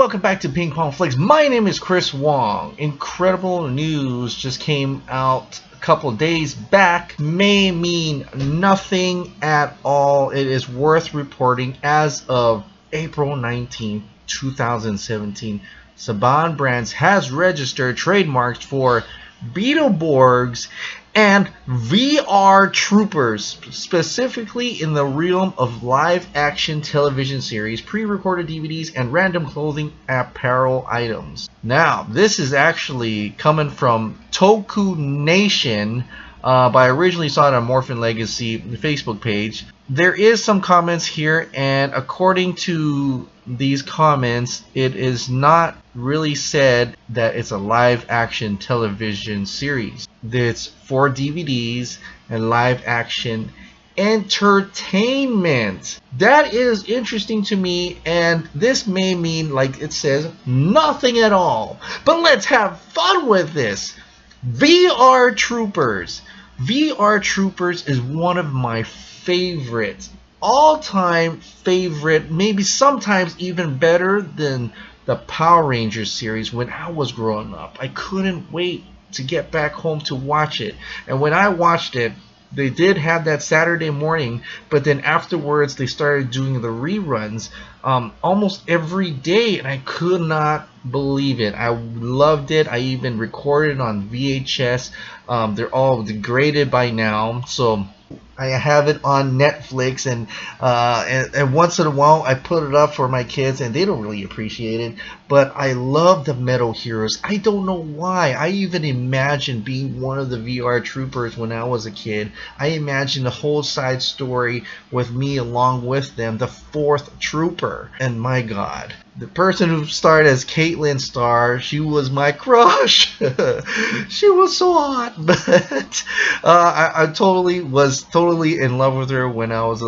welcome back to Ping Pong Flicks. My name is Chris Wong. Incredible news just came out a couple days back. May mean nothing at all. It is worth reporting as of April 19, 2017. Saban Brands has registered trademarks for Beetleborgs and VR Troopers, specifically in the realm of live-action television series, pre-recorded DVDs, and random clothing apparel items. Now, this is actually coming from Toku Nation, but I originally saw it on Morphin Legacy Facebook page. There is some comments here, and according to these comments, it is not really said that it's a live action television series. It's for DVDs and live action entertainment. That is interesting to me, and this may mean, like it says, nothing at all. But let's have fun with this. VR Troopers. VR Troopers is one of my favorite, all-time favorite, maybe sometimes even better than the Power Rangers series when I was growing up. I couldn't wait to get back home to watch it. And when I watched it, they did have that Saturday morning, but then afterwards they started doing the reruns almost every day, and I could not believe it. I loved it. I even recorded on VHS. They're all degraded by now, so I have it on Netflix, and once in a while I put it up for my kids, and they don't really appreciate it. But I love the Metal Heroes. I don't know why. I even imagined being one of the VR Troopers when I was a kid. I imagined the whole side story with me along with them, the fourth Trooper. And my God, the person who starred as Caitlin Starr, she was my crush. She was so hot, but I was totally in love with her when I was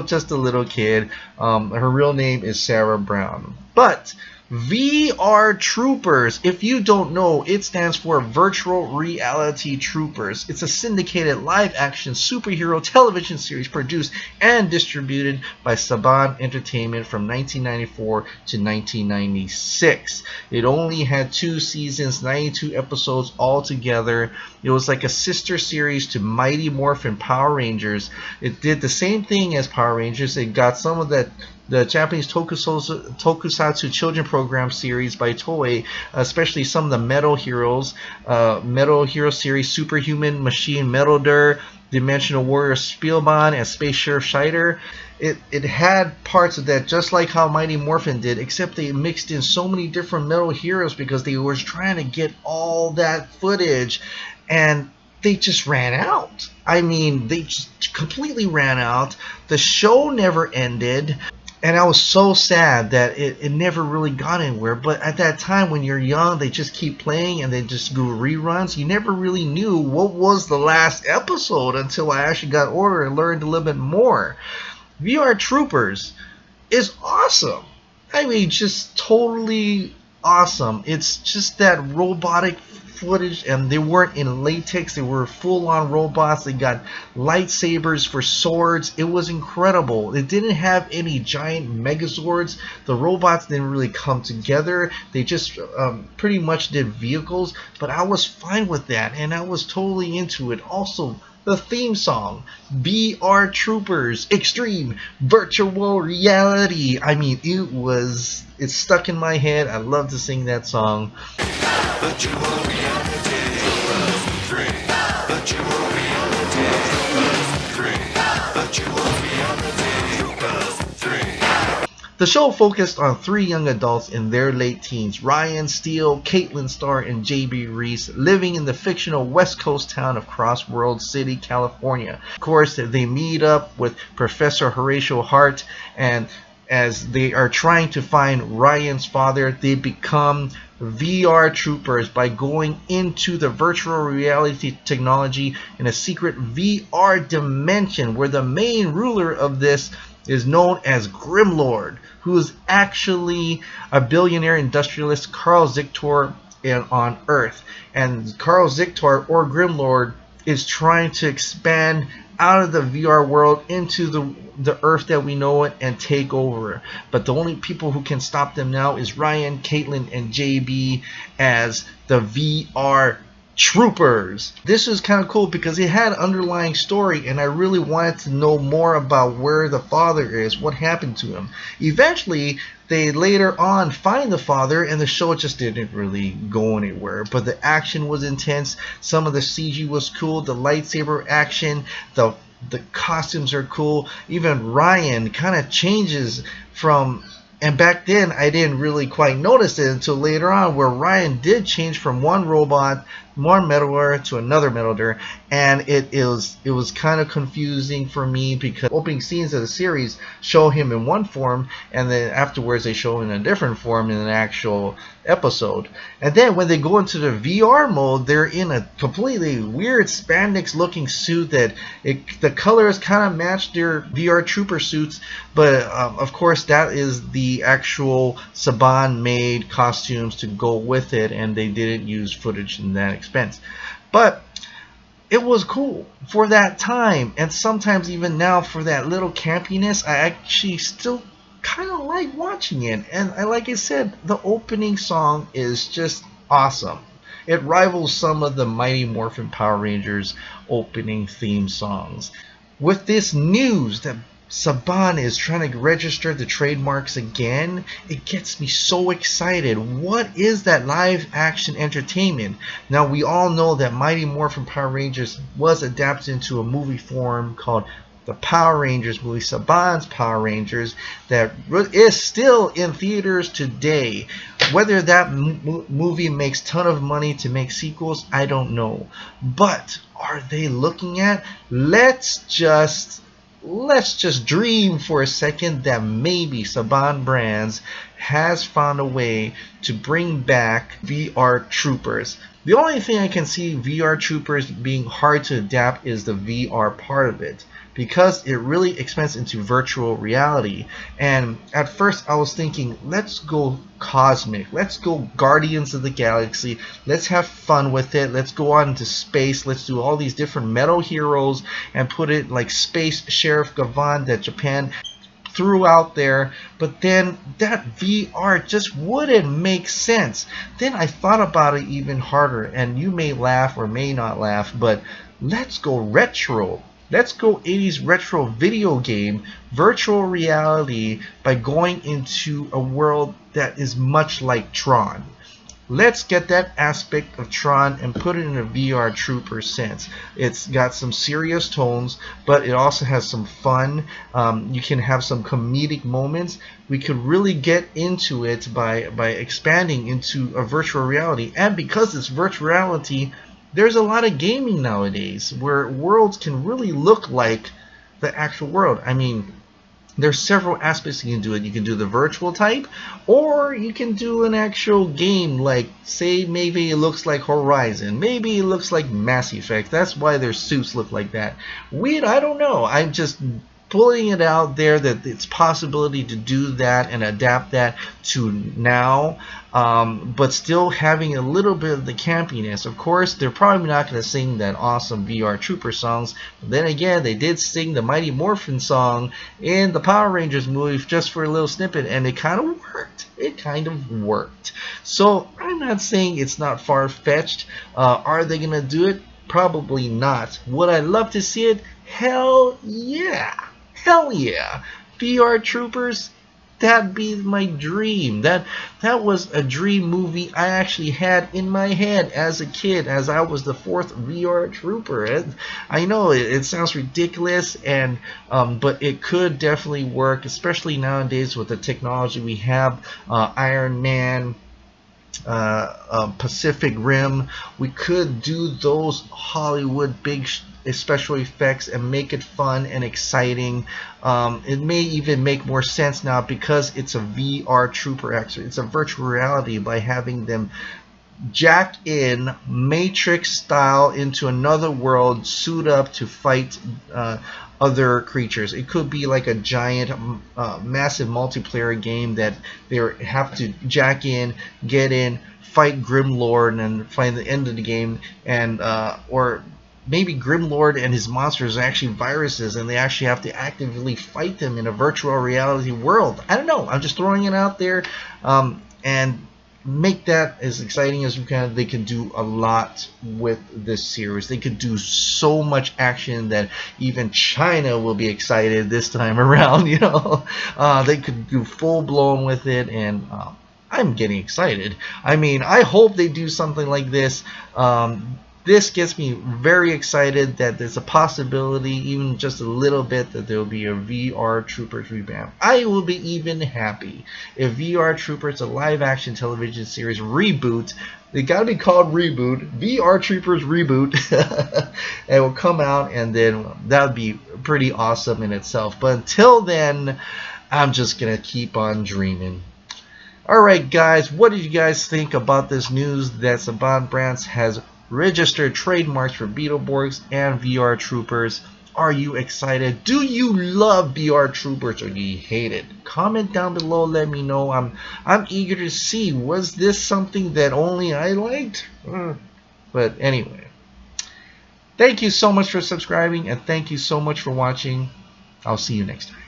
just a little kid. Her real name is Sarah Brown. But VR Troopers, if you don't know, it stands for Virtual Reality Troopers. It's a syndicated live-action superhero television series produced and distributed by Saban Entertainment from 1994 to 1996. It only had 2 seasons, 92 episodes altogether. It was like a sister series to Mighty Morphin Power Rangers. It did the same thing as Power Rangers. It got some of the Japanese tokusatsu children program series by Toei, especially some of the Metal Heroes, Metal Hero series, Superhuman Machine Metalder, Dimensional Warrior Spielmann, and Space Sheriff Scheider. It had parts of that just like how Mighty Morphin did, except they mixed in so many different Metal Heroes because they were trying to get all that footage, and they just ran out. I mean, they just completely ran out. The show never ended. And I was so sad that it never really got anywhere. But at that time, when you're young, they just keep playing and they just do reruns. You never really knew what was the last episode until I actually got older and learned a little bit more. VR Troopers is awesome. I mean, just totally awesome. It's just that robotic footage, and they weren't in latex. They were full-on robots. They got lightsabers for swords. It was incredible. It didn't have any giant megazords. The robots didn't really come together. They just pretty much did vehicles, but I was fine with that, and I was totally into it. Also, the theme song, VR Troopers Extreme Virtual Reality. I mean, it's stuck in my head. I love to sing that song. Virtual reality, Troopers 3. Virtual reality, Troopers 3. Virtual reality, Troopers 3. The show focused on 3 young adults in their late teens, Ryan Steele, Caitlin Starr, and J.B. Reese, living in the fictional West Coast town of Crossworld City, California. Of course, they meet up with Professor Horatio Hart, and as they are trying to find Ryan's father, they become VR Troopers by going into the virtual reality technology in a secret VR dimension where the main ruler of this is known as Grimlord, who is actually a billionaire industrialist, Carl Zictor, on Earth. And Carl Zictor, or Grimlord, is trying to expand out of the VR world into the Earth that we know it and take over. But the only people who can stop them now is Ryan, Caitlin, and JB as the VR Troopers. This was kind of cool because it had underlying story, and I really wanted to know more about where the father is, what happened to him. Eventually, they later on find the father, and the show just didn't really go anywhere. But the action was intense. Some of the CG was cool. The lightsaber action, the costumes are cool. Even Ryan kind of changes from. And back then, I didn't really quite notice it until later on, where Ryan did change from one robot, one meddler, to another meddler, and it was kind of confusing for me because opening scenes of the series show him in one form, and then afterwards they show him in a different form in an actual episode. And then when they go into the VR mode, they're in a completely weird spandex-looking suit that the colors kind of match their VR trooper suits, but of course that is the actual Saban-made costumes to go with it, and they didn't use footage in that expense. But it was cool for that time, and sometimes even now for that little campiness, I actually still kind of like watching it. And like I said, the opening song is just awesome. It rivals some of the Mighty Morphin Power Rangers opening theme songs. With this news that Saban is trying to register the trademarks again, it gets me so excited. What is that live action entertainment? Now, we all know that Mighty Morphin Power Rangers was adapted into a movie form called the Power Rangers movie, Saban's Power Rangers, that is still in theaters today. Whether that movie makes ton of money to make sequels, I don't know. But are they looking at, let's just dream for a second that maybe Saban Brands has found a way to bring back VR Troopers. The only thing I can see VR Troopers being hard to adapt is the VR part of it, because it really expands into virtual reality. And at first I was thinking, let's go cosmic, let's go Guardians of the Galaxy, let's have fun with it, let's go out into space, let's do all these different metal heroes and put it like Space Sheriff Gavan that Japan threw out there. But then that VR just wouldn't make sense. Then I thought about it even harder, and you may laugh or may not laugh, but let's go retro. Let's go 80s retro video game, virtual reality, by going into a world that is much like Tron. Let's get that aspect of Tron and put it in a VR Trooper sense. It's got some serious tones, but it also has some fun. You can have some comedic moments. We could really get into it by expanding into a virtual reality. And because it's virtual reality, there's a lot of gaming nowadays where worlds can really look like the actual world. I mean, there's several aspects you can do it. You can do the virtual type, or you can do an actual game, like, say, maybe it looks like Horizon, maybe it looks like Mass Effect. That's why their suits look like that. Weird, I don't know. I'm just pulling it out there that it's possibility to do that and adapt that to now, but still having a little bit of the campiness. Of course, they're probably not going to sing that awesome VR Trooper songs, but then again, they did sing the Mighty Morphin song in the Power Rangers movie just for a little snippet, and it kind of worked. It kind of worked. So I'm not saying it's not far-fetched. Are they going to do it? Probably not. Would I love to see it? Hell yeah. Hell yeah. VR Troopers, that'd be my dream. That was a dream movie I actually had in my head as a kid, as I was the fourth VR Trooper. I know it sounds ridiculous, and but it could definitely work, especially nowadays with the technology we have. Iron Man, Pacific Rim, we could do those Hollywood big special effects and make it fun and exciting. It may even make more sense now because it's a VR Trooper. Actually, it's a virtual reality, by having them jack in Matrix style into another world, suit up to fight other creatures. It could be like a giant, massive multiplayer game that they have to jack in, get in, fight Grimlord, and then find the end of the game, and or maybe Grimlord and his monsters are actually viruses, and they actually have to actively fight them in a virtual reality world. I don't know. I'm just throwing it out there, and make that as exciting as we can. They can do a lot with this series. They could do so much action that even China will be excited this time around. They could do full blown with it, and I'm getting excited. I mean, I hope they do something like this. This gets me very excited that there's a possibility, even just a little bit, that there will be a VR Troopers revamp. I will be even happy if VR Troopers, a live-action television series reboot, they gotta be called Reboot, VR Troopers Reboot, it will come out, and then that would be pretty awesome in itself. But until then, I'm just gonna keep on dreaming. Alright guys, what did you guys think about this news that Saban Brands has registered trademarks for Beetleborgs and VR Troopers? Are you excited? Do you love VR Troopers, or do you hate it? Comment down below, let me know. I'm eager to see, was this something that only I liked? But anyway, thank you so much for subscribing, and thank you so much for watching. I'll see you next time.